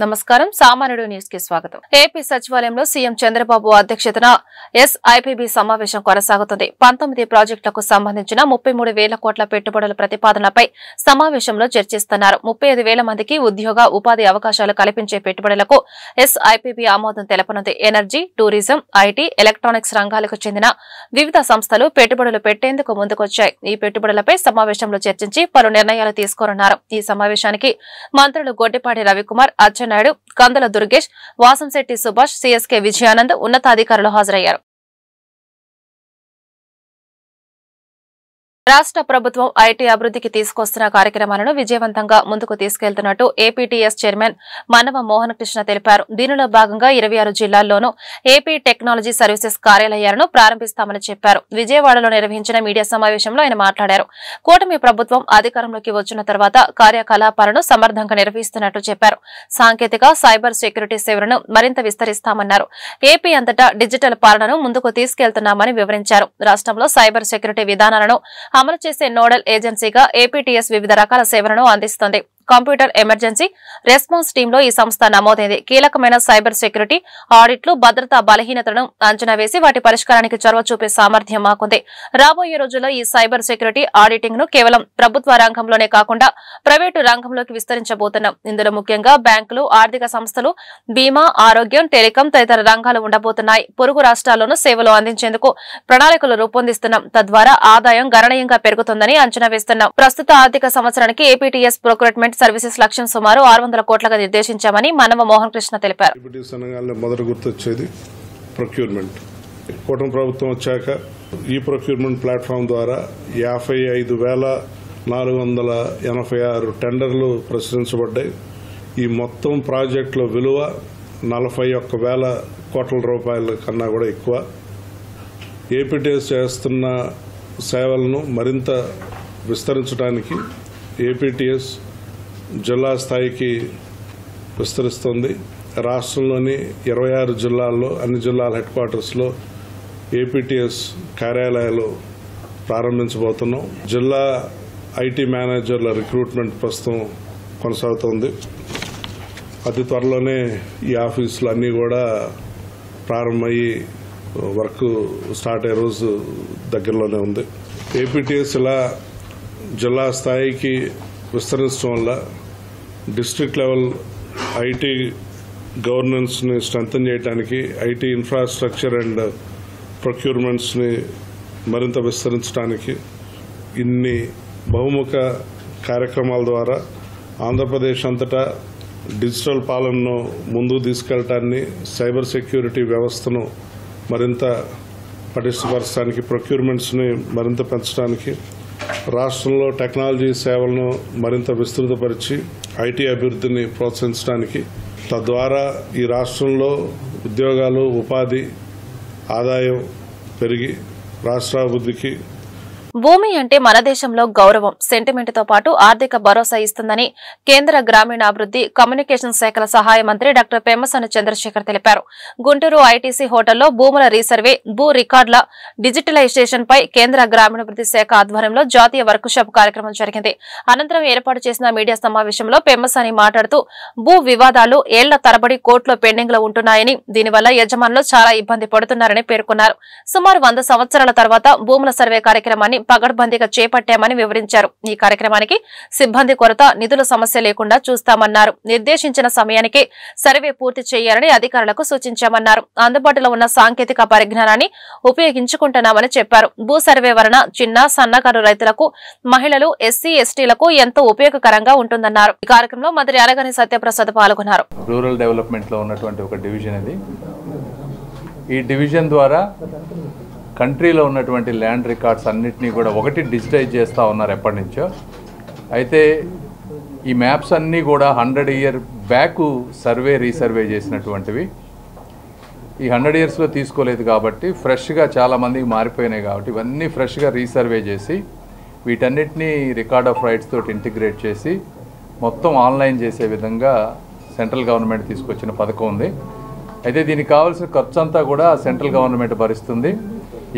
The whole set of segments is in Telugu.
నమస్కారం సామాన్యుడు న్యూస్ కి స్వాగతం. ఏపీ సచివాలయంలో సీఎం చంద్రబాబు అధ్యక్షతన ఎస్ఐపిబి సమావేశం కొనసాగుతుంది. 19 ప్రాజెక్టులకు సంబంధించిన 33,000 కోట్ల పెట్టుబడుల ప్రతిపాదనలపై సమావేశంలో చర్చిస్తున్నారు. 35,000 మందికి ఉద్యోగ ఉపాధి అవకాశాలు కల్పించే పెట్టుబడులకు ఎస్ఐపిబి ఆమోదం తెలపనుంది. ఎనర్జీ, టూరిజం, ఐటీ, ఎలక్ట్రానిక్స్ రంగాలకు చెందిన వివిధ సంస్థలు పెట్టుబడులు పెట్టేందుకు ముందుకొచ్చాయి. ఈ పెట్టుబడులపై సమావేశంలో చర్చించి పలు నిర్ణయాలు తీసుకోనున్నారు. ఈ సమావేశానికి మంత్రులు గొడ్డిపాటి రవికుమార్, అచ్చెన్నాయుడు, కందుల దుర్గేష్, వాసంశెట్టి సుభాష్, సిఎస్కే విజయానంద్ ఉన్నతాధికారులు హాజరయ్యారు. రాష్ట్ర ప్రభుత్వం ఐటీ అభివృద్ధికి తీసుకొస్తున్న కార్యక్రమాలను విజయవంతంగా ముందుకు తీసుకెళ్తున్నట్టు ఏపీటీఎస్ చైర్మన్ మనవ మోహన్ కృష్ణ తెలిపారు. దీనిలో భాగంగా 26 జిల్లాల్లోనూ ఏపీ టెక్నాలజీ సర్వీసెస్ కార్యాలయాలను ప్రారంభిస్తామని చెప్పారు. విజయవాడలో నిర్వహించిన మీడియా సమావేశంలో ఆయన మాట్లాడారు. కూటమి ప్రభుత్వం అధికారంలోకి వచ్చిన తర్వాత కార్యకలాపాలను సమర్థంగా నిర్వహిస్తున్నట్టు చెప్పారు. సాంకేతిక, సైబర్ సెక్యూరిటీ సేవలను మరింత విస్తరిస్తామన్నారు. ఏపీ అంతటా డిజిటల్ పాలనను ముందుకు తీసుకెళ్తున్నామని వివరించారు. రాష్ట్రంలో సైబర్ సెక్యూరిటీ విధానాలను అమలు చేసే నోడల్ ఏజెన్సీగా ఏపీటీఎస్ వివిధ రకాల సేవలను అందిస్తుంది. కంప్యూటర్ ఎమర్జెన్సీ రెస్పాన్స్ టీంలో ఈ సంస్థ నమోదైంది. కీలకమైన సైబర్ సెక్యూరిటీ ఆడిట్లు, భద్రతా బలహీనతలను అంచనా వేసి వాటి పరిష్కారానికి చొరవ చూపే సామర్థ్యం మాకుంది. రాబోయే రోజుల్లో ఈ సైబర్ సెక్యూరిటీ ఆడిటింగ్ ను కేవలం ప్రభుత్వ రంగంలోనే కాకుండా ప్రైవేటు రంగంలోకి విస్తరించబోతున్నాం. ఇందులో ముఖ్యంగా బ్యాంకులు, ఆర్థిక సంస్థలు, బీమా, ఆరోగ్యం, టెలికాం తదితర రంగాలు ఉండబోతున్నాయి. పొరుగు రాష్ట్రాల్లోనూ సేవలు అందించేందుకు ప్రణాళికలు రూపొందిస్తున్నాం. తద్వారా ఆదాయం గణనీయంగా పెరుగుతుందని అంచనా వేస్తున్నాం. ప్రస్తుత ఆర్థిక సంవత్సరానికి ఏపీటీఎస్ ప్రొక్యూర్మెంట్ సర్వీసెస్ లక్ష్యం సుమారు 600 కోట్లుగా నిర్దేశించామని మనవ మోహన్ కృష్ణ తెలిపారు. మొదటి గుర్తొచ్చేది ప్రొక్యూర్మెంట్. కూటమి ప్రభుత్వం వచ్చాక ఈ ప్రొక్యూర్మెంట్ ప్లాట్ఫామ్ ద్వారా 55,486 టెండర్లు ప్రచురించబడ్డాయి. ఈ మొత్తం ప్రాజెక్టుల విలువ 41,000 కోట్ల రూపాయల కన్నా కూడా ఎక్కువ. ఏపీటీఎస్ చేస్తున్న సేవలను మరింత విస్తరించడానికి ఏపీటీఎస్ జిల్లా స్థాయికి విస్తరిస్తుంది. రాష్ట్రంలోని 26 జిల్లాల్లో అన్ని జిల్లాల హెడ్ క్వార్టర్స్లో ఏపీటీఎస్ కార్యాలయాలు ప్రారంభించబోతున్నాం. జిల్లా ఐటీ మేనేజర్ల రిక్రూట్మెంట్ ప్రస్తుతం కొనసాగుతోంది. అతి త్వరలోనే ఈ ఆఫీసులు అన్నీ కూడా ప్రారంభమయ్యి వర్క్ స్టార్ట్ అయ్యే రోజు దగ్గరలోనే ఉంది. ఏపీటీఎస్ ఇలా జిల్లా స్థాయికి విస్తరించడం వల్ల డిస్ట్రిక్ట్ లెవెల్ ఐటీ గవర్నెన్స్ని స్ట్రెంథన్ చేయడానికి, ఐటీ ఇన్ఫ్రాస్ట్రక్చర్ అండ్ ప్రొక్యూర్మెంట్స్ని మరింత విస్తరించడానికి ఇన్ని బహుముఖ కార్యక్రమాల ద్వారా ఆంధ్రప్రదేశ్ అంతటా డిజిటల్ పాలనను ముందుకు తీసుకెళ్లటాన్ని, సైబర్ సెక్యూరిటీ వ్యవస్థను మరింత పటిష్టపరచడానికి, ప్రొక్యూర్మెంట్స్ని మరింత పెంచడానికి, రాష్ట్రంలో టెక్నాలజీ సేవలను మరింత విస్తృతపరిచి ఐటీ అభివృద్ధిని ప్రోత్సహించడానికి, తద్వారా ఈ రాష్ట్రంలో ఉద్యోగాలు, ఉపాధి, ఆదాయం పెరిగి రాష్ట్రాభివృద్ధికి భూమి అంటే మన దేశంలో గౌరవం, సెంటిమెంట్ తో పాటు ఆర్థిక భరోసా ఇస్తుందని కేంద్ర గ్రామీణాభివృద్ది, కమ్యూనికేషన్ శాఖల సహాయ మంత్రి డాక్టర్ పెమ్మసాని చంద్రశేఖర్ తెలిపారు. గుంటూరు ఐటీసీ హోటల్లో భూముల రీసర్వే, భూ రికార్డుల డిజిటలైజేషన్ పై కేంద్ర గ్రామీణాభివృద్ది శాఖ ఆధ్వర్యంలో జాతీయ వర్క్ షాప్ కార్యక్రమం జరిగింది. అనంతరం ఏర్పాటు చేసిన మీడియా సమావేశంలో పెమ్మసాని మాట్లాడుతూ భూ వివాదాలు ఏళ్ల తరబడి కోర్టులో పెండింగ్ లో ఉంటున్నాయని, దీనివల్ల యజమానులు చాలా ఇబ్బంది పడుతున్నారని పేర్కొన్నారు. సుమారు 100 సంవత్సరాల తర్వాత భూముల సర్వే కార్యక్రమాన్ని పగడ్బందీగా చేపట్టామని వివరించారు. ఈ కార్యక్రమానికి సిబ్బంది కొరత, నిధుల సమస్య లేకుండా చూస్తామన్నారు. నిర్దేశించిన సమయానికి సర్వే పూర్తి చేయాలని అధికారులకు సూచించామన్నారు. అందుబాటులో ఉన్న సాంకేతిక పరిజ్ఞానాన్ని ఉపయోగించుకుంటున్నామని చెప్పారు. భూ సర్వే వలన చిన్న, సన్నకారు రైతులకు, మహిళలు, ఎస్సీ, ఎస్టీలకు ఎంతో ఉపయోగకరంగా ఉంటుందన్నారు. ఈ కార్యక్రమంలో మంత్రి అలగని సత్యప్రసాద్ పాల్గొన్నారు. రూరల్ డెవలప్మెంట్ లో ఉన్నటువంటి ఒక డివిజన్ ఇది. ఈ డివిజన్ ద్వారా కంట్రీలో ఉన్నటువంటి ల్యాండ్ రికార్డ్స్ అన్నిటినీ కూడా ఒకటి డిజిటైజ్ చేస్తూ ఉన్నారు ఎప్పటి నుంచో. అయితే ఈ మ్యాప్స్ అన్నీ కూడా 100 year బ్యాక్ సర్వే, రీసర్వే చేసినటువంటివి. ఈ 100 yearsలో తీసుకోలేదు కాబట్టి ఫ్రెష్గా చాలామందికి మారిపోయినాయి కాబట్టి ఇవన్నీ ఫ్రెష్గా రీసర్వే చేసి వీటన్నిటినీ రికార్డ్ ఆఫ్ రైట్స్ తోటి ఇంటిగ్రేట్ చేసి మొత్తం ఆన్లైన్ చేసే విధంగా సెంట్రల్ గవర్నమెంట్ తీసుకొచ్చిన పథకం ఉంది. అయితే దీనికి కావాల్సిన ఖర్చు అంతా కూడా సెంట్రల్ గవర్నమెంట్ భరిస్తుంది.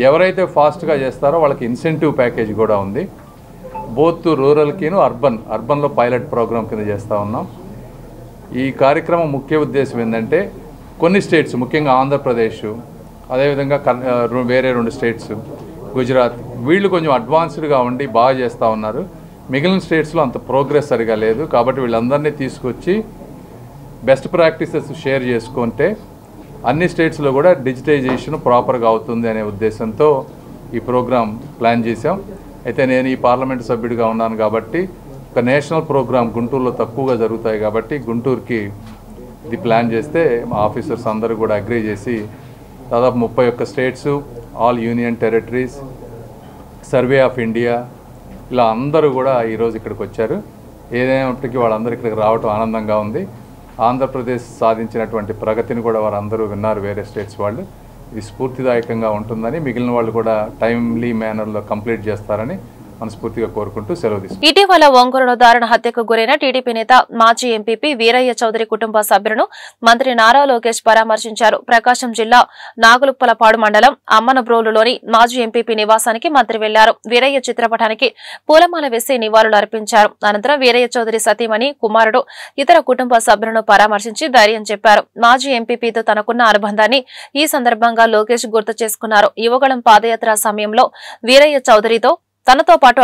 ఎవరైతే ఫాస్ట్గా చేస్తారో వాళ్ళకి ఇన్సెంటివ్ ప్యాకేజ్ కూడా ఉంది. బోత్ రూరల్కిను అర్బన్లో పైలట్ ప్రోగ్రామ్ కింద చేస్తూ ఉన్నాం. ఈ కార్యక్రమం ముఖ్య ఉద్దేశం ఏంటంటే కొన్ని స్టేట్స్, ముఖ్యంగా ఆంధ్రప్రదేశ్, అదేవిధంగా వేరే 2 స్టేట్స్, గుజరాత్, వీళ్ళు కొంచెం అడ్వాన్స్డ్గా ఉండి బాగా చేస్తూ ఉన్నారు. మిగిలిన స్టేట్స్లో అంత ప్రోగ్రెస్ సరిగా లేదు. కాబట్టి వీళ్ళందరినీ తీసుకొచ్చి బెస్ట్ ప్రాక్టీసెస్ షేర్ చేసుకుంటే అన్ని స్టేట్స్లో కూడా డిజిటైజేషన్ ప్రాపర్గా అవుతుంది అనే ఉద్దేశంతో ఈ ప్రోగ్రాం ప్లాన్ చేశాం. అయితే నేను ఈ పార్లమెంటు సభ్యుడిగా ఉన్నాను కాబట్టి ఒక నేషనల్ ప్రోగ్రాం గుంటూరులో తక్కువగా జరుగుతాయి కాబట్టి గుంటూరుకి ఇది ప్లాన్ చేస్తే మా ఆఫీసర్స్ అందరూ కూడా అగ్రీ చేసి దాదాపు 31 states, all union territories, survey of India, ఇలా అందరూ కూడా ఈరోజు ఇక్కడికి వచ్చారు. ఏదైనప్పటికీ వాళ్ళందరూ ఇక్కడికి రావటం ఆనందంగా ఉంది. ఆంధ్రప్రదేశ్ సాధించినటువంటి ప్రగతిని కూడా వారందరూ విన్నారు, వేరే స్టేట్స్ వాళ్ళు. ఇది స్ఫూర్తిదాయకంగా ఉంటుందని, మిగిలిన వాళ్ళు కూడా టైమ్లీ మేనర్లో కంప్లీట్ చేస్తారని మనస్ఫూర్తిగా కోరుకుంటూ సెలవు తీసుకుంటాం. ఇటీవల ఒంగోలులో దారుణ హత్యకు గురైన టీడీపీ నేత మాజీ ఎంపీపీ వీరయ్య చౌదరి కుటుంబ సభ్యులను మంత్రి నారా లోకేష్ పరామర్శించారు. ప్రకాశం జిల్లా నాగులుప్పలపాడు మండలం అమ్మనబ్రోలులోని మాజీ ఎంపీపీ నివాసానికి మంత్రి వెళ్లారు. వీరయ్య చిత్రపటానికి పూలమాల వేసి నివాళులు అర్పించారు. అనంతరం వీరయ్య చౌదరి సతీమణి, కుమారుడు, ఇతర కుటుంబ సభ్యులను పరామర్శించి ధైర్యం చెప్పారు. మాజీ ఎంపీపీతో తనకున్న అనుబంధాన్ని ఈ సందర్భంగా లోకేష్ గుర్తు చేసుకున్నారు. యువగళం పాదయాత్ర సమయంలో వీరయ్య చౌదరి తనతో పాటు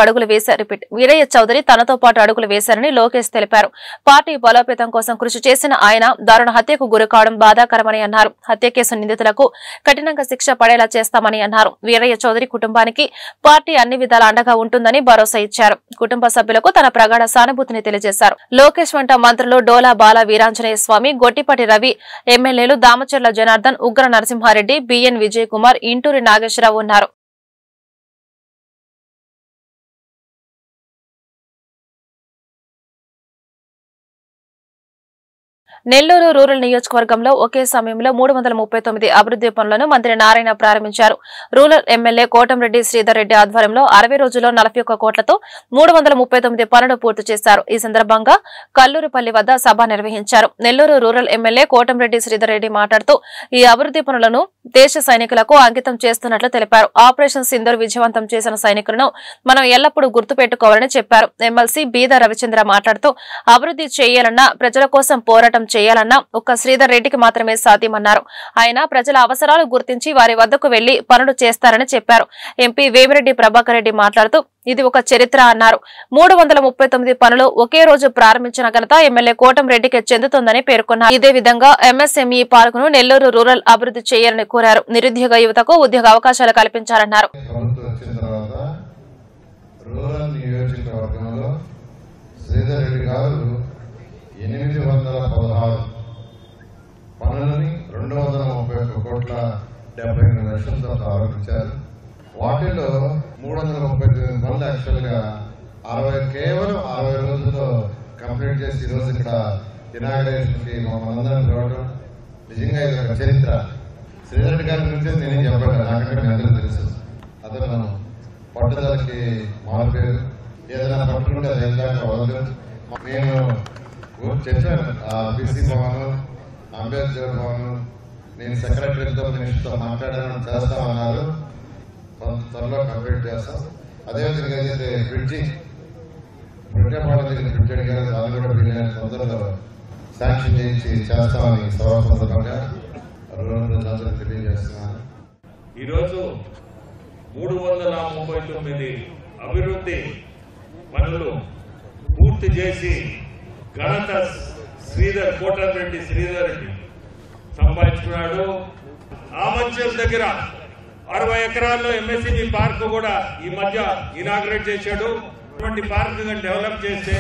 అడుగులు వేశారని లోకేష్ తెలిపారు. పార్టీ బలోపేతం కోసం కృషి చేసిన ఆయన దారుణ హత్యకు గురికావడం బాధాకరమని అన్నారు. హత్య కేసు నిందితులకు కఠినంగా శిక్ష పడేలా చేస్తామని అన్నారు. వీరయ్య చౌదరి కుటుంబానికి పార్టీ అన్ని విధాల అండగా ఉంటుందని భరోసా ఇచ్చారు. కుటుంబ సభ్యులకు తన ప్రగాఢ సానుభూతిని తెలియజేశారు. లోకేష్ వెంట మంత్రులు డోలా బాల వీరాంజనేయ స్వామి, గొట్టిపాటి రవి, ఎమ్మెల్యేలు దామచర్ల జనార్దన్, ఉగ్ర నరసింహారెడ్డి, బిఎన్ విజయ్ కుమార్, ఇంటూరి నాగేశ్వరరావు ఉన్నారు. నెల్లూరు రూరల్ నియోజకవర్గంలో ఒకే సమయంలో 339 అభివృద్ది పనులను మంత్రి నారాయణ ప్రారంభించారు. రూరల్ ఎమ్మెల్యే కోటంరెడ్డి శ్రీధర్ రెడ్డి ఆధ్వర్యంలో 60 రోజుల్లో 41 కోట్లతో 339 పనులు పూర్తి చేశారు. ఈ సందర్భంగా కల్లూరుపల్లి వద్ద సభ నిర్వహించారు. నెల్లూరు రూరల్ ఎమ్మెల్యే కోటంరెడ్డి శ్రీధర్ రెడ్డి మాట్లాడుతూ ఈ అభివృద్ది పనులను దేశ సైనికులకు అంకితం చేస్తున్నట్లు తెలిపారు. ఆపరేషన్ సింధూర్ విజయవంతం చేసిన సైనికులను మనం ఎల్లప్పుడూ గుర్తుపెట్టుకోవాలని చెప్పారు. ఎమ్మెల్సీ బీద రవిచంద్ర మాట్లాడుతూ అభివృద్ది చేయాలన్నా, ప్రజల కోసం పోరాటం చేయాలన్నా ఒక్క శ్రీధర్ రెడ్డికి మాత్రమే సాధ్యమన్నారు. ఆయన ప్రజల అవసరాలు గుర్తించి వారి వద్దకు వెళ్లి పనులు చేస్తారని చెప్పారు. ఎంపీ వేమిరెడ్డి ప్రభాకర్ రెడ్డి మాట్లాడుతూ ఇది ఒక చరిత్ర అన్నారు. 339 పనులు ఒకే రోజు ప్రారంభించిన ఘనత ఎమ్మెల్యే కోటంరెడ్డికి చెందుతుందని పేర్కొన్నారు. ఇదే విధంగా ఎంఎస్ఎంఈ పార్కును నెల్లూరు రూరల్ అభివృద్ది చేయాలని కోరారు. నిరుద్యోగ యువతకు ఉద్యోగ అవకాశాలు కల్పించాలన్నారు. రూరల్ నియోజకవర్గంలో శ్రీధర్ రెడ్డి గారు 816 పనులని 231 కోట్ల 78 లక్షలతో ప్రారంభించారు. వాటిలో 339 పనులు యాక్చువల్గా కేవలం 60 రోజుల్లో కంప్లీట్ చేసి ఈరోజు ఇక్కడ ఇనాగ్రేషన్కి మనందరం రావడం నిజంగా ఇది ఒక చరిత్ర. శ్రీధర్ రెడ్డి గారి గురించి నేనేం చెప్పాను, నాకంటే మీ అందరూ తెలుసు. అతను పట్టుదలకి మారిపోయారు. ఏదైనా పట్టుకుంటే అది ఎంత వదలదు. నేను చెప్పాను, బీసీ భవన్, అంబేద్కర్ భవన్, నేను సెక్రటరీతో మినిస్టర్తో మాట్లాడాను, చేస్తామన్నారు. త్వరలో కంప్లీట్ చేస్తాం. అదేవిధంగా ఏదైతే బ్రిడ్జి పుట్టేపాడు దగ్గర బ్రిడ్జి అడిగారు, దాన్ని కూడా వీలైన తొందరలో శాంక్షన్ చేయించి చేస్తామని సభా సందర్భంగా తెలియజేస్తున్నాను. ఈరోజు 339 అభివృద్ధి పనులు పూర్తి చేసి ఘనత కోటంరెడ్డి శ్రీధర్ రెడ్డి సంపాదించుకున్నాడు. ఆమంచెల దగ్గర 60 ఎకరాల్లో ఎంఎస్ఎంఈ పార్క్ కూడా ఈ మధ్య ఇనాగ్రేట్ చేశాడు. ఇటువంటి పార్క్ డెవలప్ చేస్తే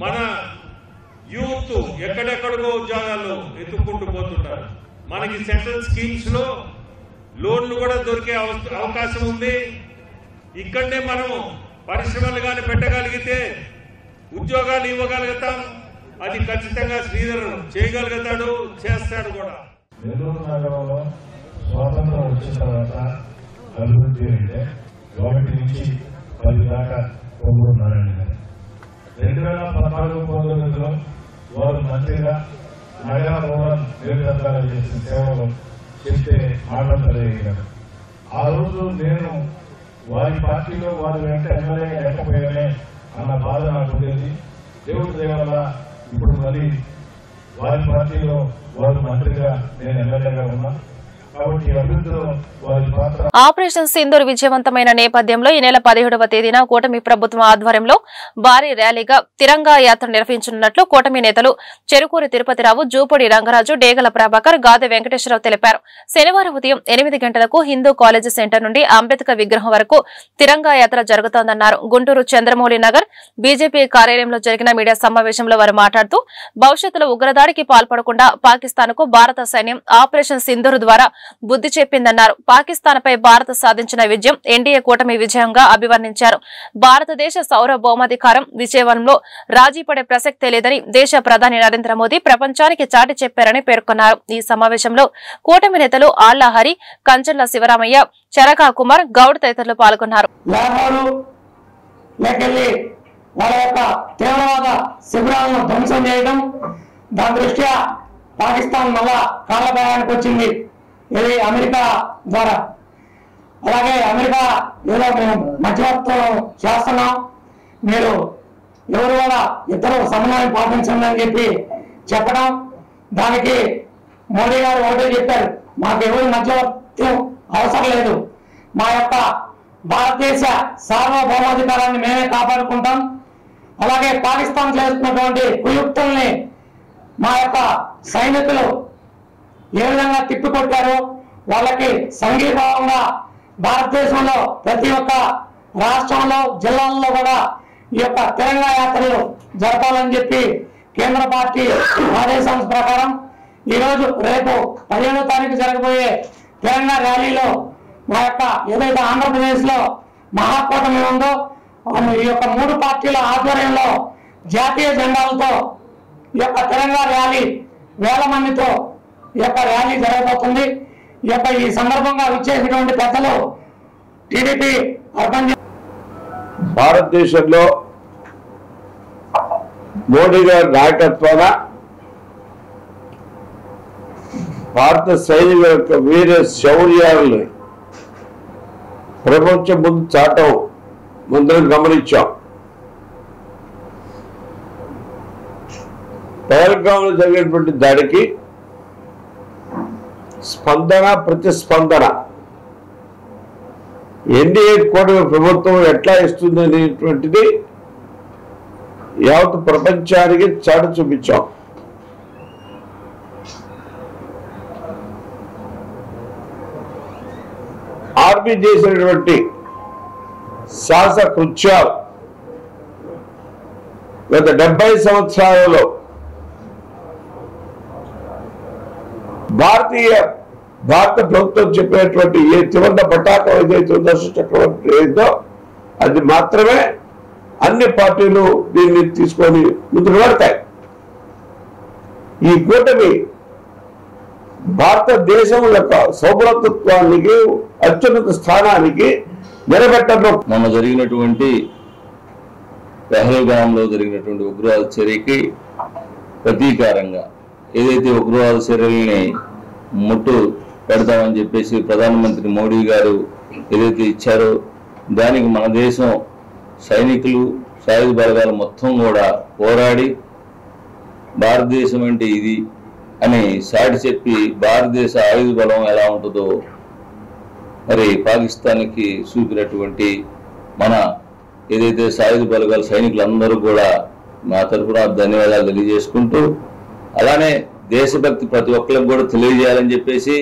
మన యూత్ ఎక్కడెక్కడికో ఉద్యోగాలు ఎత్తుక్కుంటూ పోతుంటారు. మనకి సెంట్రల్ స్కీమ్స్ లో లోన్లు కూడా దొరికే అవకాశం ఉంది. ఇక్కడనే మనం పరిశ్రమలు కానీ పెట్టగలిగితే ఉద్యోగాలు ఇవ్వగలుగుతాం. అది ఖచ్చితంగా శ్రీధర్ చేయగలుగుతాడు, చేస్తాడు కూడా. నెల్లూరు నగరంలో స్వాతంత్రం వచ్చిన తర్వాత అభివృద్ధి అంటే 1 నుంచి 10 దాకా పొంగూరు నారాయణ గారు 2014-19లో వారు మంత్రిగా నగర రూరల్ నియోజకవర్గాలు చేసిన సేవలు చెప్తే మాట్లాడగలిగారు. ఆ రోజు నేను వారి పార్టీలో వారి వెంట ఎమ్మెల్యే లేకపోయానే అన్న బాధ నాకు ఉండేది. దేవుడి దయ వల్ల ఇప్పుడు మళ్ళీ వారి పార్టీలో వారు మంత్రిగా నేను ఎమ్మెల్యేగా ఉన్నా కాబట్టి అభివృద్ధిలో వారి పాత్ర. ఆపరేషన్ సింధూర్ విజయవంతమైన నేపథ్యంలో ఈ నెల 17వ తేదీన కూటమి ప్రభుత్వం ఆధ్వర్యంలో భారీ ర్యాలీగా తిరంగా యాత్ర నిర్వహించనున్నట్లు కూటమి నేతలు చెరుకూరి తిరుపతిరావు, జూపూడి రంగరాజు, డేగల ప్రభాకర్, గాదె వెంకటేశ్వరరావు తెలిపారు. శనివారం ఉదయం 8 గంటలకు హిందూ కాలేజీ సెంటర్ నుండి అంబేద్కర్ విగ్రహం వరకు తిరంగా యాత్ర జరుగుతోందన్నారు. గుంటూరు చంద్రమౌళి నగర్ బీజేపీ కార్యాలయంలో జరిగిన మీడియా సమావేశంలో వారు మాట్లాడుతూ భవిష్యత్తులో ఉగ్రదాడికి పాల్పడకుండా పాకిస్తాన్కు భారత సైన్యం ఆపరేషన్ సింధూర్ ద్వారా బుద్ధి చెప్పిందన్నారు. పాకిస్తాన్పై భారత్ సాధించిన విజయం ఎన్డీఏ కూటమి విజయంగా అభివర్ణించారు. భారతదేశ సార్వభౌమాధికారం విజయంలో రాజీ పడే ప్రసక్తే లేదని దేశ ప్రధాని నరేంద్ర మోదీ ప్రపంచానికి చాటి చెప్పారని పేర్కొన్నారు. ఈ సమావేశంలో కూటమి నేతలు ఆళ్లహరి, కంచర్ల శివరామయ్య, చరకా కుమార్ గౌడ్ తదితరులు పాల్గొన్నారు. పాకిస్తాన్ మళ్ళా కాలభాగానికి వచ్చింది, ఇది అమెరికా ద్వారా. అలాగే అమెరికా ఏదో మేము మధ్యవర్తం చేస్తున్నాం, మీరు ఎవరు కూడా ఇద్దరు సమన్వయం పాటించండి అని చెప్పి చెప్పడం, దానికి మోడీ గారు ఒకటే చెప్పారు, మాకు ఎవరు మధ్యవర్తం అవసరం లేదు, మా యొక్క భారతదేశ సార్వభౌమాధికారాన్ని మేమే కాపాడుకుంటాం. అలాగే పాకిస్తాన్ చేస్తున్నటువంటి కుయుక్తుల్ని మా యొక్క సైనికులు ఏ విధంగా తిప్పికొట్టారో వాళ్ళకి సంఘీభావంగా భారతదేశంలో ప్రతి ఒక్క రాష్ట్రంలో జిల్లాల్లో కూడా ఈ యొక్క తిరంగా యాత్రలు జరపాలని చెప్పి కేంద్ర పార్టీ ఆదేశాల ప్రకారం ఈరోజు రేపు 15వ తారీఖు జరగబోయే తిరంగా ర్యాలీలో మా యొక్క ఏదైతే ఆంధ్రప్రదేశ్లో మహాకూటమి ఉందో ఈ యొక్క 3 పార్టీల ఆధ్వర్యంలో జాతీయ జెండాలతో ఈ యొక్క తిరంగా ర్యాలీ వేల మందితో ఈ యొక్క ర్యాలీ జరగబోతుంది. ఈ సందర్భంగా విచ్చేసినటువంటి పెద్దలు టీడీపీ భారతదేశంలో మోడీ గారి నాయకత్వాన భారత సైనికుల యొక్క వీర శౌర్యాలని ప్రపంచం ముందు చాటం ముందు గమనించాం. పహల్గాంలో జరిగినటువంటి దాడికి స్పందన, ప్రతిస్పందన ఎన్డీఏ కూటమి ప్రభుత్వం ఎట్లా ఇస్తుంది అనేటువంటిది యావత్ ప్రపంచానికి చాటి చూపించాం. ఆర్మీ చేసినటువంటి సాహస కృత్యాలు గత 70 సంవత్సరాలలో భారత ప్రభుత్వం చెప్పినటువంటి ఏ తివంత పటాకం ఏదైతే ఉందో చక్రవర్తి ఏదో అది మాత్రమే అన్ని పార్టీలు దీన్ని తీసుకొని ముందుకు పెడతాయి. ఈ కూటమి భారతదేశం యొక్క సౌభ్రతత్వానికి అత్యున్నత స్థానానికి నిలబెట్టడం. మొన్న జరిగినటువంటి పహల్గాంలో జరిగినటువంటి ఉగ్రవాద చర్యకి ప్రతీకారంగా ఏదైతే ఉగ్రవాద చర్యల్ని ముట్టు పెడతామని చెప్పేసి ప్రధానమంత్రి మోడీ గారు ఏదైతే ఇచ్చారో దానికి మన దేశం సైనికులు, సాయుధ బలగాలు మొత్తం కూడా పోరాడి భారతదేశం అంటే ఇది అని సాటి చెప్పి భారతదేశ ఆయుధ బలం ఎలా ఉంటుందో మరి పాకిస్తాన్కి చూపినటువంటి మన ఏదైతే సాయుధ బలగాల సైనికులందరూ కూడా మా తరఫున ధన్యవాదాలు తెలియజేసుకుంటూ, అలానే దేశభక్తి ప్రతి ఒక్కరికి కూడా తెలియజేయాలని చెప్పేసి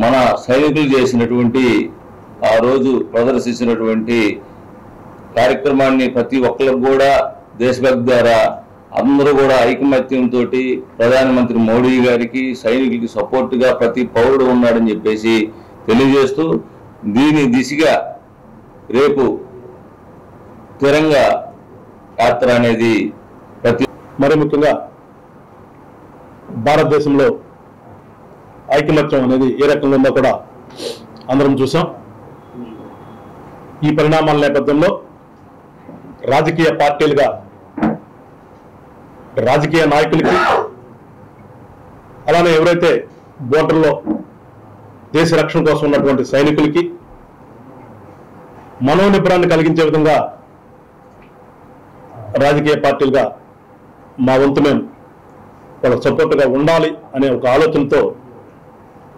మన సైనికులు చేసినటువంటి ఆ రోజు ప్రదర్శించినటువంటి కార్యక్రమాన్ని ప్రతి ఒక్కరికి కూడా దేశభక్తి ద్వారా అందరూ కూడా ఐకమత్యంతో ప్రధానమంత్రి మోడీ గారికి సైనికులకి సపోర్టుగా ప్రతి పౌరుడు ఉన్నాడని చెప్పేసి తెలియజేస్తూ దీని దిశగా రేపు తిరంగా యాత్ర అనేది మరి ముఖ్యంగా భారతదేశంలో ఐకమత్యం అనేది ఏ రకంగా ఉందో కూడా అందరం చూసాం. ఈ పరిణామాల నేపథ్యంలో రాజకీయ పార్టీలుగా రాజకీయ నాయకులకి అలానే ఎవరైతే బోర్డర్లో దేశ రక్షణ కోసం ఉన్నటువంటి సైనికులకి మనోనిబ్బరాన్ని కలిగించే విధంగా రాజకీయ పార్టీలుగా మా వంతు మేము వాళ్ళ సపోర్ట్గా ఉండాలి అనే ఒక ఆలోచనతో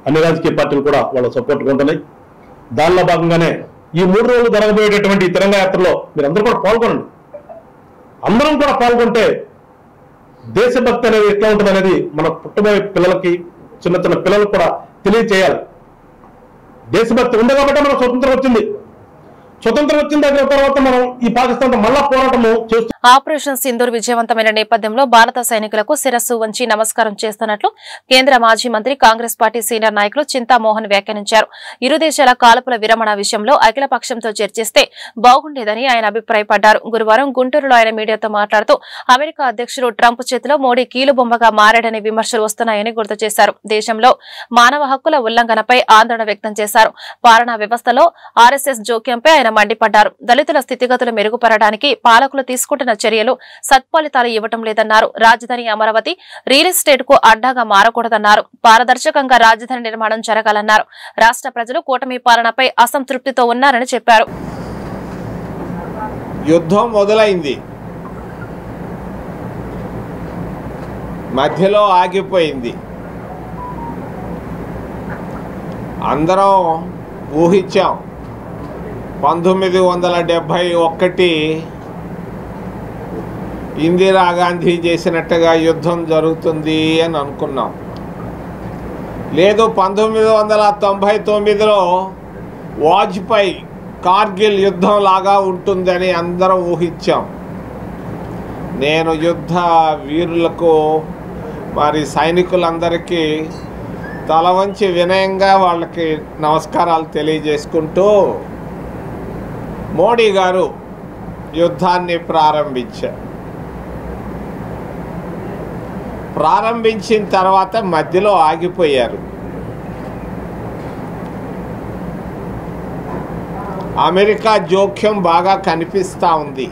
అన్ని రాజకీయ పార్టీలు కూడా వాళ్ళ సపోర్ట్గా ఉంటున్నాయి. దానిలో భాగంగానే ఈ 3 రోజులు జరగబోయేటటువంటి తిరంగా యాత్రలో మీరందరూ కూడా పాల్గొనండి. అందరం కూడా పాల్గొంటే దేశభక్తి అనేది ఎట్లా ఉంటుంది అనేది మన పుట్టబోయే పిల్లలకి, చిన్న చిన్న పిల్లలకు కూడా తెలియచేయాలి. దేశభక్తి ఉంది కాబట్టి మనకు స్వతంత్రం వచ్చింది. స్వతంత్రం వచ్చిన దగ్గర తర్వాత మనం ఈ పాకిస్తాన్తో మళ్ళా పోరాటము చేస్తూ ఆపరేషన్ సింధూర్ విజయవంతమైన నేపథ్యంలో భారత సైనికులకు శిరస్సు వంచి నమస్కారం చేస్తున్నట్లు కేంద్ర మాజీ మంత్రి కాంగ్రెస్ పార్టీ సీనియర్ నాయకులు చింతామోహన్ వ్యాఖ్యానించారు. ఇరు దేశాల కాల్పుల విరమణ విషయంలో అఖిలపక్షంతో చర్చిస్తే బాగుండేదని ఆయన అభిప్రాయపడ్డారు. గురువారం గుంటూరులో ఆయన మీడియాతో మాట్లాడుతూ అమెరికా అధ్యక్షుడు ట్రంప్ చేతిలో మోడీ కీలుబొమ్మగా మారాడనే విమర్శలు వస్తున్నాయని గుర్తు చేశారు. దేశంలో మానవ హక్కుల ఉల్లంఘనపై ఆందోళన వ్యక్తం చేశారు. పాలనా వ్యవస్థలో ఆర్ఎస్ఎస్ జోక్యంపై ఆయన మండిపడ్డారు. దళితుల స్థితిగతులు మెరుగుపరడానికి పాలకులు తీసుకుంటున్న చర్యలు సత్ఫలితాలు ఇవ్వటం లేదన్నారు. రాజధాని అమరావతి రియల్ ఎస్టేట్ కు అడ్డాగా మారకూడదన్నారు. పారదర్శకంగా రాజధాని నిర్మాణం జరగాలన్నారు. రాష్ట్ర ప్రజలు కూటమి పాలనపై అసంతృప్తితో ఉన్నారని చెప్పారు. యుద్ధం మొదలైంది, మధ్యలో ఆగిపోయింది. అందరం ఊహించాం 1971 ఇందిరాగాంధీ చేసినట్టుగా యుద్ధం జరుగుతుంది అని అనుకున్నాం. లేదు 1999లో వాజ్పేయి కార్గిల్ యుద్ధం లాగా ఉంటుందని అందరం ఊహించాం. నేను యుద్ధ వీరులకు మరి సైనికులందరికీ తల వంచి వినయంగా వాళ్ళకి నమస్కారాలు తెలియజేసుకుంటూ మోడీ గారు యుద్ధాన్ని ప్రారంభించిన తర్వాత మధ్యలో ఆగిపోయారు. అమెరికా జోక్యం బాగా కనిపిస్తూ ఉంది.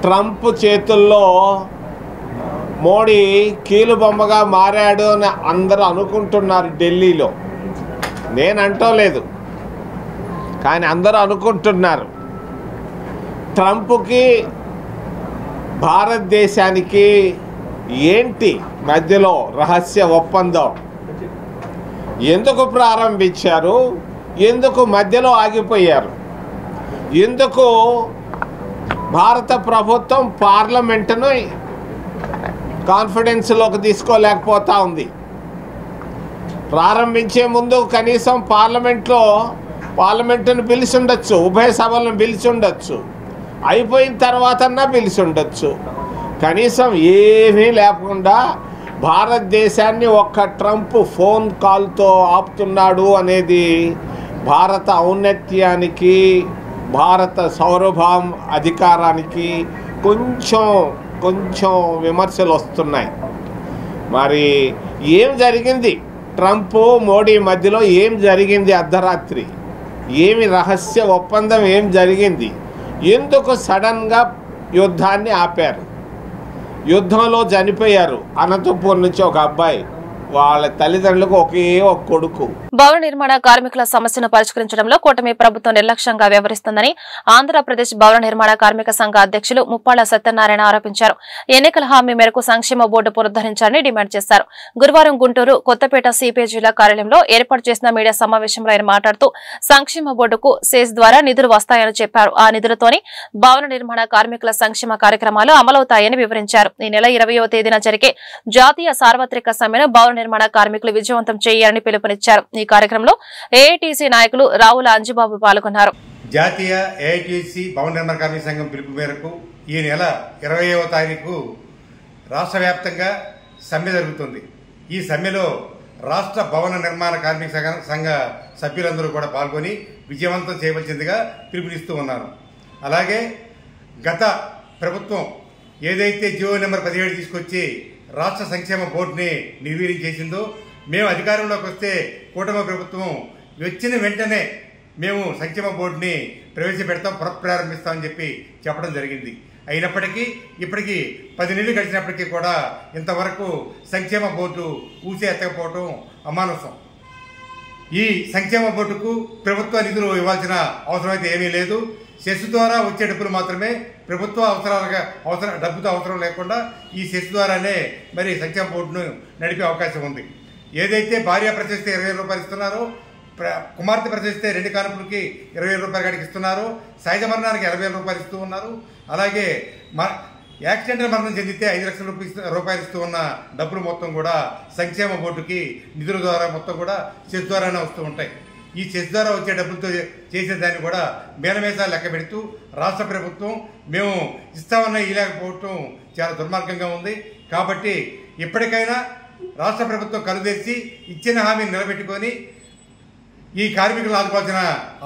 ట్రంప్ చేతుల్లో మోడీ కీలుబొమ్మగా మారాడు అని అందరూ అనుకుంటున్నారు ఢిల్లీలో. నేను అంటలేదు, కానీ అందరూ అనుకుంటున్నారు. ట్రంప్కి భారతదేశానికి ఏంటి మధ్యలో రహస్య ఒప్పందం? ఎందుకు ప్రారంభించారు? ఎందుకు మధ్యలో ఆగిపోయారు? ఎందుకు భారత ప్రభుత్వం పార్లమెంటును కాన్ఫిడెన్స్లోకి తీసుకోలేకపోతా ఉంది? ప్రారంభించే ముందు కనీసం పార్లమెంటును పిలిచి ఉండొచ్చు, ఉభయ సభలను పిలిచి ఉండొచ్చు, అయిపోయిన తర్వాతన్నా పిలిచి ఉండొచ్చు. కనీసం ఏమీ లేకుండా భారతదేశాన్ని ఒక్క ట్రంప్ ఫోన్ కాల్తో ఆపుతున్నాడు అనేది భారత ఔన్నత్యానికి, భారత సార్వభౌమ అధికారానికి కొంచెం విమర్శలు వస్తున్నాయి. మరి ఏం జరిగింది? ట్రంప్ మోడీ మధ్యలో ఏం జరిగింది? అర్ధరాత్రి ఏమి రహస్య ఒప్పందం ఏం జరిగింది? ఎందుకు సడన్గా యుద్ధాన్ని ఆపారు? యుద్ధంలో చనిపోయారు అనంతపూర్ నుంచి ఒక అబ్బాయి, వాళ్ళ తల్లిదండ్రులకు ఒకే ఒక కొడుకు. భవన నిర్మాణ కార్మికుల సమస్యను పరిష్కరించడంలో కూటమి ప్రభుత్వం నిర్లక్ష్యంగా వ్యవహరిస్తుందని ఆంధ్రప్రదేశ్ భవన నిర్మాణ కార్మిక సంఘ అధ్యక్షులు ముప్పాళ్ల సత్యనారాయణ ఆరోపించారు. ఎన్నికల హామీ మేరకు సంక్షేమ బోర్డు పునరుద్ధరించాలని డిమాండ్ చేశారు. గురువారం గుంటూరు కొత్తపేట సిపిఐ జిల్లా కార్యాలయంలో ఏర్పాటు చేసిన మీడియా సమావేశంలో ఆయన మాట్లాడుతూ సంక్షేమ బోర్డుకు సెస్ ద్వారా నిధులు వస్తాయని చెప్పారు. ఆ నిధులతోనే భవన నిర్మాణ కార్మికుల సంక్షేమ కార్యక్రమాలు అమలవుతాయని వివరించారు. ఈ నెల 20వ తేదీన జరిగే జాతీయ సార్వత్రిక సమ్మెను భవన నిర్మాణ కార్మికులు విజయవంతం చేయాలని పిలుపునిచ్చారు. ఈ కార్యక్రమంలో ఏఐటీసీ నాయకులు రావుల అంజుబాబు పాల్గొన్నారు. జాతీయ ఏఐటీసీ భవన నిర్మాణ కార్మిక సంఘం పిలుపు మేరకు ఈ నెల 20వ తారీఖు రాష్ట్ర వ్యాప్తంగా సమ్మె జరుగుతుంది. ఈ సమ్మెలో రాష్ట్ర భవన నిర్మాణ కార్మిక సంఘ సభ్యులందరూ కూడా పాల్గొని విజయవంతం చేయవలసిందిగా పిలుపునిస్తూ ఉన్నారు. అలాగే గత ప్రభుత్వం ఏదైతే జియో నెంబర్ 17 తీసుకొచ్చి రాష్ట్ర సంక్షేమ బోర్డుని నిర్వీర్యం చేసిందో, మేము అధికారంలోకి వస్తే కూటమి ప్రభుత్వం వచ్చిన వెంటనే మేము సంక్షేమ బోర్డుని ప్రవేశపెడతాం, పునఃప్రారంభిస్తామని చెప్పడం జరిగింది. అయినప్పటికీ ఇప్పటికీ 10 నెలలు గడిచినప్పటికీ కూడా ఇంతవరకు సంక్షేమ బోర్డు ఊసే ఎత్తకపోవడం అమానుషం. ఈ సంక్షేమ బోర్డుకు ప్రభుత్వ నిధులు ఇవ్వాల్సిన అవసరం అయితే ఏమీ లేదు. సెస్ ద్వారా వచ్చే డబ్బులు మాత్రమే ప్రభుత్వ డబ్బుతో అవసరం లేకుండా ఈ సెస్ ద్వారానే మరి సంక్షేమ బోర్డును నడిపే అవకాశం ఉంది. ఏదైతే భార్య ప్రశస్తే 20,000 రూపాయలు ఇస్తున్నారో, కుమార్తె ప్రశస్తే 2 కానుపులకి 20,000 రూపాయలు కాడికి ఇస్తున్నారు, సహజ మరణానికి 40,000 రూపాయలు ఇస్తూ ఉన్నారు. అలాగే యాక్సిడెంటల్ మరణం చెందితే 5 లక్షల రూపాయలు ఇస్తూ ఉన్న డబ్బులు మొత్తం కూడా సంక్షేమ బోర్డుకి నిధుల ద్వారా మొత్తం కూడా సెస్ ద్వారానే వస్తూ ఉంటాయి. ఈ సెస్ ద్వారా వచ్చే డబ్బులతో చేసేదాన్ని కూడా మేనమేసాలు లెక్క పెడుతూ రాష్ట్ర ప్రభుత్వం మేము ఇస్తామన్నా ఇలాకపోవటం చాలా దుర్మార్గంగా ఉంది. కాబట్టి ఇప్పటికైనా రాష్ట్ర ప్రభుత్వం కలుదెరిచి ఇచ్చిన హామీని నిలబెట్టుకొని ఈ కార్మికులను ఆదుకోవాల్సిన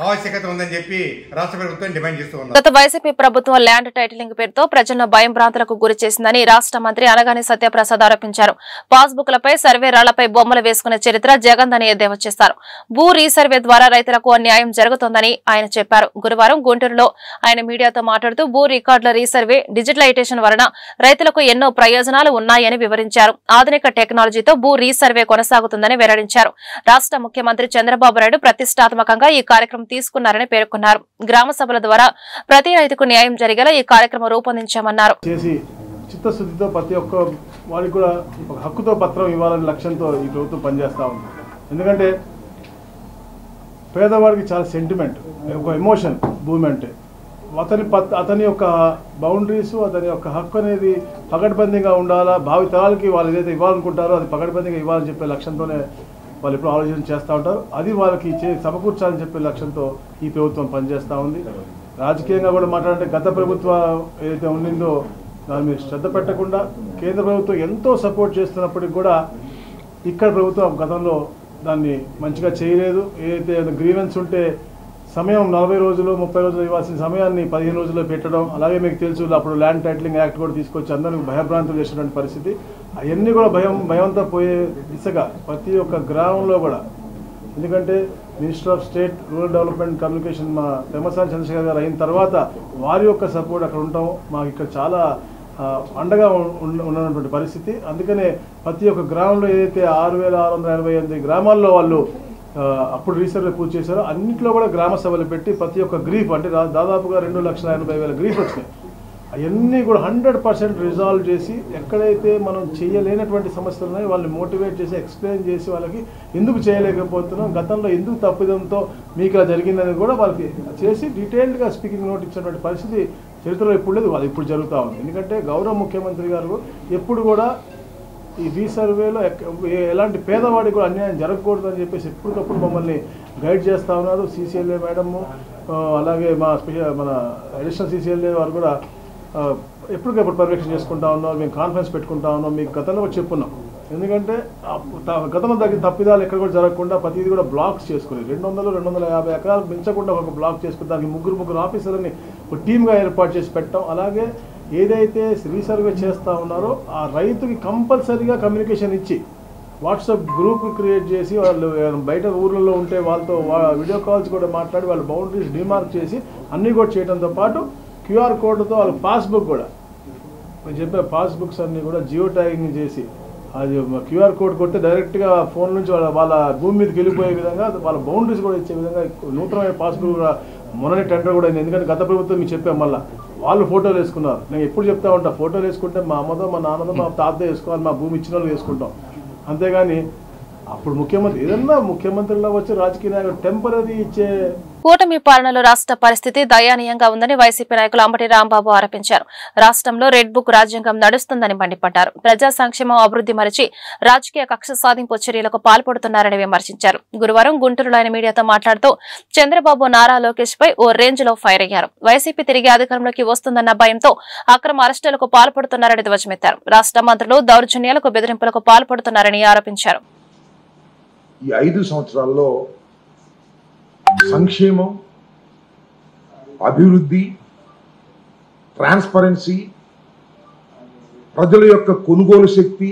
ఆవశ్యకత ఉందని చెప్పి రాష్ట్ర ప్రభుత్వం డిమాండ్ చేస్తూ ఉన్నారు. గత వైసీపీ ప్రభుత్వం ల్యాండ్ టైటిలింగ్ పేరుతో ప్రజలను భయం భ్రాంతులకు గురి చేసిందని రాష్ట్ర మంత్రి అనగాని సత్యప్రసాద్ ఆరోపించారు. పాస్బుక్లపై సర్వే రాళ్లపై బొమ్మలు వేసుకునే చరిత్ర జగన్దని ఎద్దేవా చేశారు. భూ రీసర్వే ద్వారా రైతులకు అన్యాయం జరుగుతోందని ఆయన చెప్పారు. గురువారం గుంటూరులో ఆయన మీడియాతో మాట్లాడుతూ భూ రికార్డుల రీసర్వే డిజిటలైజేషన్ వలన రైతులకు ఎన్నో ప్రయోజనాలు ఉన్నాయని వివరించారు. ఆధునిక టెక్నాలజీతో భూ రీసర్వే కొనసాగుతుందని వెల్లడించారు. రాష్ట్ర ముఖ్యమంత్రి చంద్రబాబు నాయుడు ప్రతిష్టాత్మకంగా ఈ కార్యక్రమం తీసుకున్నారని పేర్కొన్నారు. గ్రామ సభల ద్వారా ప్రతి రైతుకు న్యాయం జరిగేలా ఈ కార్యక్రమం రూపొందించామన్నారు. చిత్తశుద్ధితో ప్రతి ఒక్క వారికి కూడా ఒక హక్కుతో పత్రం ఇవ్వాలనే లక్ష్యంతో ఈ ప్రభుత్వం పనిచేస్తూ ఉంది. ఎందుకంటే పేదవాడికి చాలా సెంటిమెంట్, ఒక ఎమోషన్ భూమి అంటే. అతని యొక్క బౌండరీస్, అతని యొక్క హక్కు అనేది పకడ్బందీగా ఉండాలా, భావి తరాలకి వాళ్ళు ఏదైతే ఇవ్వాలనుకుంటారో అది పకడ్బందీగా ఇవ్వాలని చెప్పే లక్ష్యంతోనే వాళ్ళు ఎప్పుడు ఆలోచన చేస్తూ ఉంటారు. అది వాళ్ళకి సమకూర్చాలని చెప్పే లక్ష్యంతో ఈ ప్రభుత్వం పనిచేస్తూ ఉంది. రాజకీయంగా కూడా మాట్లాడంటే గత ప్రభుత్వం ఏదైతే ఉండిందో దాని మీద శ్రద్ధ పెట్టకుండా కేంద్ర ప్రభుత్వం ఎంతో సపోర్ట్ చేస్తున్నప్పటికి కూడా ఇక్కడ ప్రభుత్వం గతంలో దాన్ని మంచిగా చేయలేదు. ఏదైతే గ్రీవెన్స్ ఉంటే సమయం 40 రోజులు 30 రోజులు ఇవ్వాల్సిన సమయాన్ని 15 రోజుల్లో పెట్టడం, అలాగే మీకు తెలుసు అప్పుడు ల్యాండ్ టైటిలింగ్ యాక్ట్ కూడా తీసుకొచ్చి అందరికీ భయభ్రాంతులు చేసినటువంటి పరిస్థితి. అవన్నీ కూడా భయంతో పోయే దిశగా ప్రతి ఒక్క గ్రామంలో కూడా, ఎందుకంటే minister of state rural development communication మా పెమ్మసాని చంద్రశేఖర్ గారు అయిన తర్వాత వారి యొక్క సపోర్ట్ అక్కడ ఉండటం మాకు ఇక్కడ చాలా అండగా ఉన్నటువంటి పరిస్థితి. అందుకనే ప్రతి ఒక్క గ్రామంలో ఏదైతే 6,688 గ్రామాల్లో వాళ్ళు అప్పుడు రీసర్వే పూర్తి చేశారో అన్నింటిలో కూడా గ్రామ సభలు పెట్టి ప్రతి ఒక్క గ్రీఫ్ అంటే దాదాపుగా 2,80,000 గ్రీఫ్ వచ్చినాయి. అవన్నీ కూడా 100% రిజాల్వ్ చేసి ఎక్కడైతే మనం చేయలేనటువంటి సమస్యలు ఉన్నాయో వాళ్ళని మోటివేట్ చేసి ఎక్స్ప్లెయిన్ చేసి వాళ్ళకి ఎందుకు చేయలేకపోతున్నాం, గతంలో ఎందుకు తప్పిదంతో మీకు ఇలా జరిగిందని కూడా వాళ్ళకి చేసి డీటెయిల్డ్గా స్పీకింగ్ నోట్ ఇచ్చినటువంటి పరిస్థితి చరిత్రలో ఎప్పుడు లేదు, అది ఇప్పుడు జరుగుతూ ఉంది. ఎందుకంటే గౌరవ ముఖ్యమంత్రి గారు ఎప్పుడు కూడా ఈ రీసర్వేలో ఎలాంటి పేదవాడికి కూడా అన్యాయం జరగకూడదు అని చెప్పేసి ఎప్పటికప్పుడు మమ్మల్ని గైడ్ చేస్తూ ఉన్నారు. CCLA మేడము, అలాగే మన అడిషనల్ CCLA వారు కూడా ఎప్పటికప్పుడు పర్యవేక్షణ చేసుకుంటా ఉన్నాం. మేము కాన్ఫరెన్స్ పెట్టుకుంటా ఉన్నాం. మీకు గతంలో కూడా చెప్పున్నాం. ఎందుకంటే గతంలో తగ్గిన తప్పిదాలు ఎక్కడ కూడా జరగకుండా ప్రతిదీ కూడా బ్లాక్స్ చేసుకుని 200-250 ఎకరాలు పెంచకుండా ఒక బ్లాక్ చేసుకుని దానికి ముగ్గురు ఆఫీసర్లని ఒక టీమ్గా ఏర్పాటు చేసి పెట్టాం. అలాగే ఏదైతే రీసర్వే చేస్తూ ఉన్నారో ఆ రైతుకి కంపల్సరీగా కమ్యూనికేషన్ ఇచ్చి వాట్సాప్ గ్రూప్ క్రియేట్ చేసి వాళ్ళు బయట ఊర్లలో ఉంటే వాళ్ళతో వీడియో కాల్స్ కూడా మాట్లాడి వాళ్ళ బౌండరీస్ డిమార్క్ చేసి అన్నీ కూడా చేయడంతో పాటు QR కోడ్తో వాళ్ళ పాస్బుక్ కూడా నేను చెప్పే పాస్బుక్స్ అన్నీ కూడా జియో ట్యాగింగ్ చేసి అది QR కోడ్ కొడితే డైరెక్ట్గా ఫోన్ నుంచి వాళ్ళ భూమి మీదకి వెళ్ళిపోయే విధంగా వాళ్ళ బౌండరీస్ కూడా ఇచ్చే విధంగా నూతనమైన పాస్బుక్ కూడా మొన్ననే టెండర్ కూడా అయింది. ఎందుకంటే గత ప్రభుత్వం మీకు చెప్పాం, మళ్ళీ వాళ్ళు ఫోటోలు వేసుకున్నారు. నేను ఎప్పుడు చెప్తా ఉంటా, ఫోటోలు వేసుకుంటే మా అమ్మతో మా నాన్నతో మా తాతతో వేసుకోవాలి, మా భూమి ఇచ్చిన వాళ్ళు వేసుకుంటాం. అంతేగాని అప్పుడు ముఖ్యమంత్రి ఏదన్నా ముఖ్యమంత్రిలో వచ్చి రాజకీయ నాయకుడు టెంపరీ ఇచ్చే కూటమి పాలనలో రాష్ట్ర పరిస్థితి దయనీయంగా ఉందని వైసీపీ నాయకులు అంబటి రాంబాబు ఆరోపించారు. రాష్ట్రంలో రెడ్ బుక్ రాజ్యాంగం నడుస్తుందని మండిపడ్డారు. ప్రజా సంక్షేమం అభివృద్ధి మరిచి రాజకీయ కక్ష సాధింపు చర్యలకు పాల్పడుతున్నారని విమర్శించారు. గురువారం గుంటూరులో ఆయన మీడియాతో మాట్లాడుతూ చంద్రబాబు నారా లోకేష్ పై ఓ రేంజ్ లో ఫైర్ అయ్యారు. వైసీపీ తిరిగి అధికారంలోకి వస్తుందన్న భయంతో అక్రమ అరెస్టులకు పాల్పడుతున్నారని ధ్వజమెత్తారు. రాష్ట్ర మంత్రులు దౌర్జన్యాలకు బెదిరింపులకు పాల్పడుతున్నారని ఆరోపించారు. ఈ 5 సంవత్సరాల్లో సంక్షేమం, అభివృద్ధి, ట్రాన్స్పరెన్సీ, ప్రజల యొక్క కొనుగోలు శక్తి,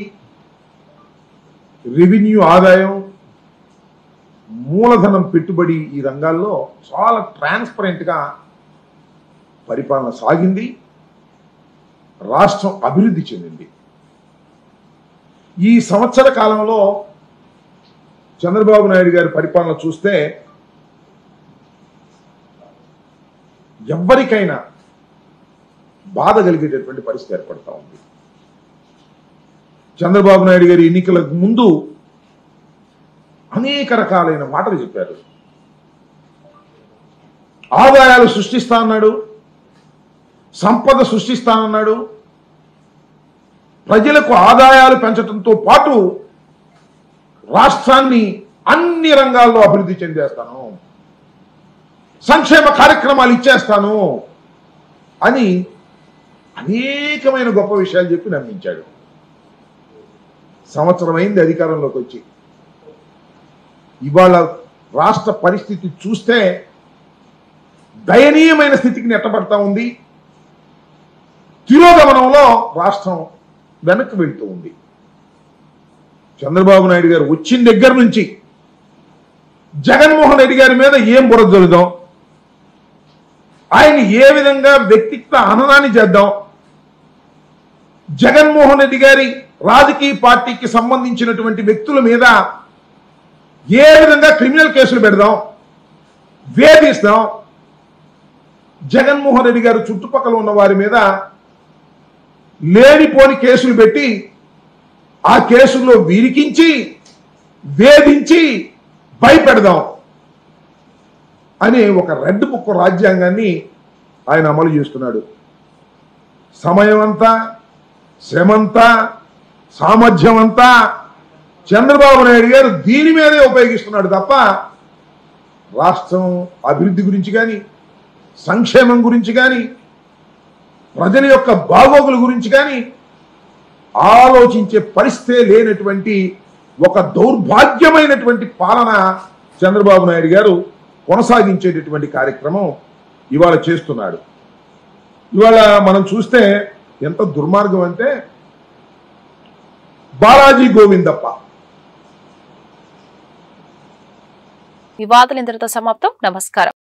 రెవెన్యూ ఆదాయం, మూలధనం పెట్టుబడి ఈ రంగాల్లో చాలా ట్రాన్స్పరెంట్గా పరిపాలన సాగింది. రాష్ట్రం అభివృద్ధి చెందింది. ఈ సంవత్సర కాలంలో చంద్రబాబు నాయుడు గారి పరిపాలన చూస్తే ఎవరికైనా బాధ కలిగేటటువంటి పరిస్థితి ఏర్పడతా ఉంది. చంద్రబాబు నాయుడు గారి ఎన్నికలకు ముందు అనేక రకాలైన మాటలు చెప్పారు. ఆదాయాలు సృష్టిస్తా అన్నాడు, సంపద సృష్టిస్తానన్నాడు, ప్రజలకు ఆదాయాలు పెంచడంతో పాటు రాష్ట్రాన్ని అన్ని రంగాల్లో అభివృద్ధి చెందేస్తాను, సంక్షేమ కార్యక్రమాలు ఇచ్చేస్తాను అని అనేకమైన గొప్ప విషయాలు చెప్పి నమ్మించాడు. సంవత్సరం అయింది అధికారంలోకి వచ్చి. ఇవాళ రాష్ట్ర పరిస్థితి చూస్తే దయనీయమైన స్థితికి నెట్టబడతా ఉంది. తిరోగమనంలో రాష్ట్రం వెనక్కి వెళ్తూ ఉంది. చంద్రబాబు నాయుడు గారు వచ్చిన దగ్గర నుంచి జగన్మోహన్ రెడ్డి గారి మీద ఏం బురద జరుగుదాం, ఆయన ఏ విధంగా వ్యక్తిత్వ హననాన్ని చేద్దాం, జగన్మోహన్ రెడ్డి గారి రాజకీయ పార్టీకి సంబంధించినటువంటి వ్యక్తుల మీద ఏ విధంగా క్రిమినల్ కేసులు పెడదాం, వేధిస్తాం, జగన్మోహన్ రెడ్డి గారు చుట్టుపక్కల ఉన్న వారి మీద లేనిపోని కేసులు పెట్టి ఆ కేసుల్లో విరికించి వేధించి భయపెడదాం అనే ఒక రెడ్ బుక్ రాజ్యాంగాన్ని ఆయన అమలు చేస్తున్నాడు. సమయం అంతా, శ్రమంతా, సామర్థ్యం అంతా చంద్రబాబు నాయుడు గారు దీని మీదే ఉపయోగిస్తున్నాడు తప్ప రాష్ట్రం అభివృద్ధి గురించి కానీ, సంక్షేమం గురించి కానీ, ప్రజల యొక్క బాగోగుల గురించి కానీ ఆలోచించే పరిస్థితే లేనటువంటి ఒక దౌర్భాగ్యమైనటువంటి పాలన చంద్రబాబు నాయుడు గారు కొనసాగించేటటువంటి కార్యక్రమం ఇవాళ చేస్తున్నాడు. ఇవాళ మనం చూస్తే ఎంత దుర్మార్గం అంటే బాలాజీ గోవిందప్ప. ఈ వార్తలు ఇంతటితో సమాప్తం. నమస్కారం.